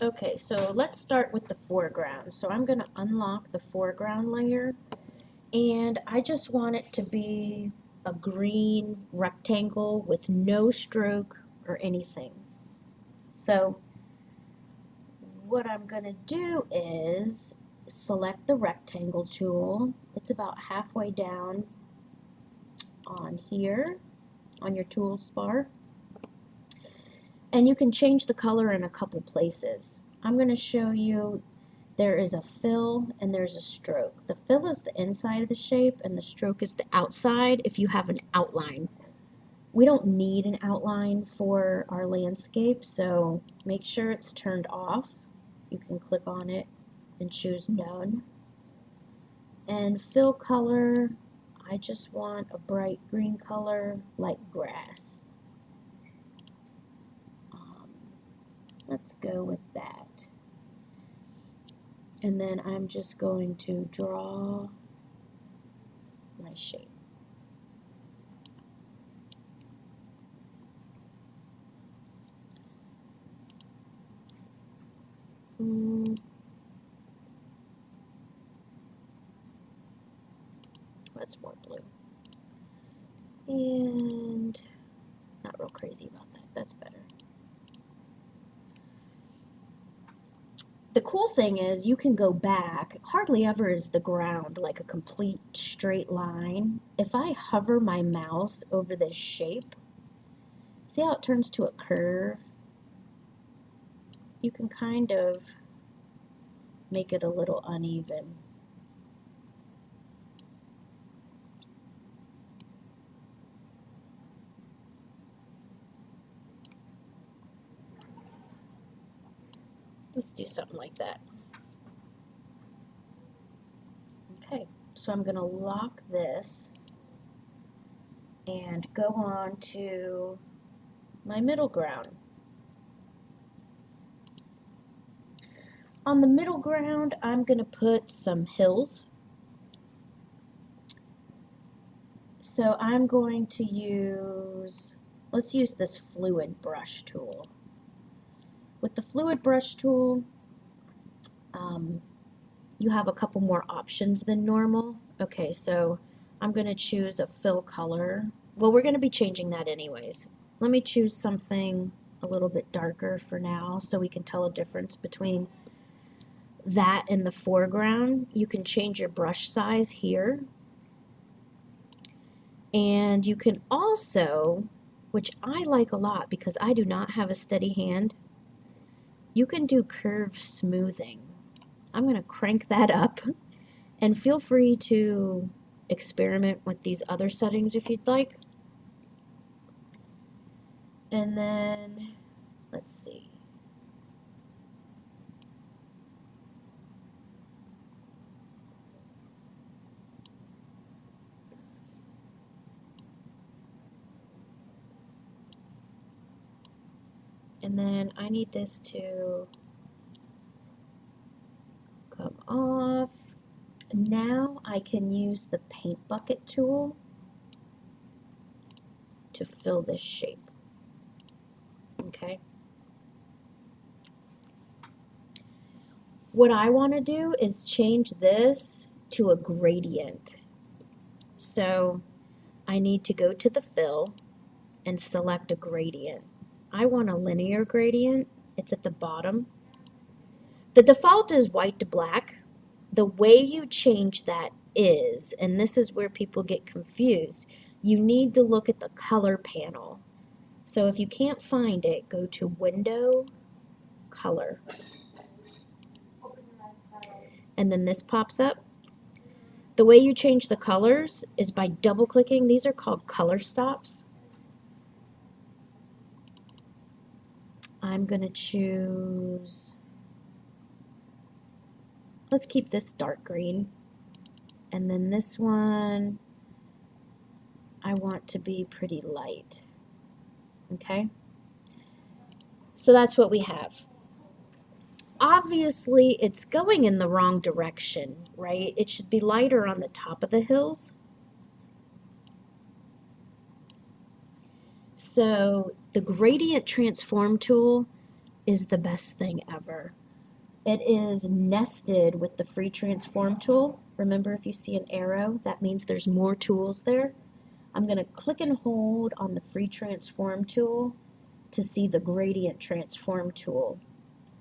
Okay, so let's start with the foreground. So I'm going to unlock the foreground layer, and I just want it to be a green rectangle with no stroke or anything. So what I'm going to do is select the rectangle tool. It's about halfway down on here on your toolbar. And you can change the color in a couple places. I'm going to show you there is a fill and there's a stroke. The fill is the inside of the shape and the stroke is the outside if you have an outline. We don't need an outline for our landscape, so make sure it's turned off. You can click on it and choose none. And fill color, I just want a bright green color like grass. Let's go with that. And then I'm just going to draw my shape. That's more blue. And not real crazy about that. That's better. The cool thing is you can go back. Hardly ever is the ground like a complete straight line. If I hover my mouse over this shape, see how it turns to a curve? You can kind of make it a little uneven. Let's do something like that. Okay, so I'm going to lock this and go on to my middle ground. On the middle ground, I'm going to put some hills. So I'm going to use, let's use this fluid brush tool. With the fluid brush tool, you have a couple more options than normal. Okay, so I'm going to choose a fill color. Well, we're going to be changing that anyways. Let me choose something a little bit darker for now so we can tell a difference between that and the foreground. You can change your brush size here. And you can also, which I like a lot because I do not have a steady hand, you can do curve smoothing. I'm going to crank that up, and feel free to experiment with these other settings if you'd like. And then, let's see. And then I need this to come off. Now I can use the paint bucket tool to fill this shape. Okay. What I want to do is change this to a gradient. So I need to go to the fill and select a gradient. I want a linear gradient. It's at the bottom. The default is white to black. The way you change that is, and this is where people get confused, you need to look at the color panel. So if you can't find it, go to Window, Color. And then this pops up. The way you change the colors is by double clicking. These are called color stops. I'm going to choose, let's keep this dark green. And then this one, I want to be pretty light. Okay? So that's what we have. Obviously, it's going in the wrong direction, right? It should be lighter on the top of the hills. So the gradient transform tool is the best thing ever. It is nested with the free transform tool. Remember, if you see an arrow, that means there's more tools there. I'm going to click and hold on the free transform tool to see the gradient transform tool.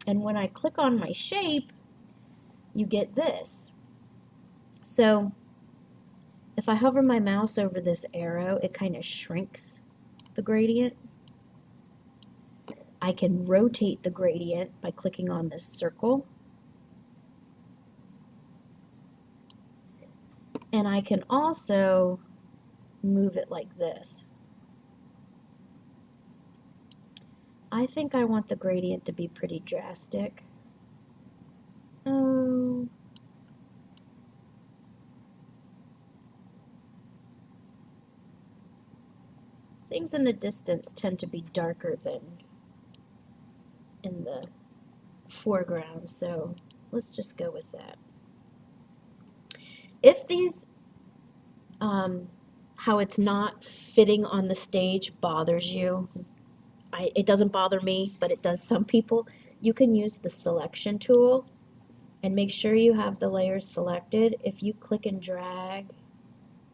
And when I click on my shape, you get this. So if I hover my mouse over this arrow, it kind of shrinks the gradient. I can rotate the gradient by clicking on this circle. And I can also move it like this. I think I want the gradient to be pretty drastic. Oh. Things in the distance tend to be darker than in the foreground, so let's just go with that. If these, how it's not fitting on the stage bothers you, it doesn't bother me, but it does some people, you can use the selection tool and make sure you have the layers selected. If you click and drag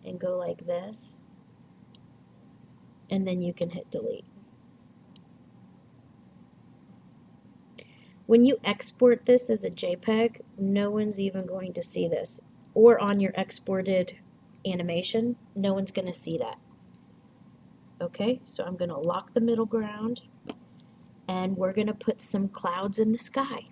and go like this, and then you can hit delete. When you export this as a JPEG, no one's even going to see this. Or on your exported animation, no one's going to see that. Okay, so I'm going to lock the middle ground, and we're going to put some clouds in the sky.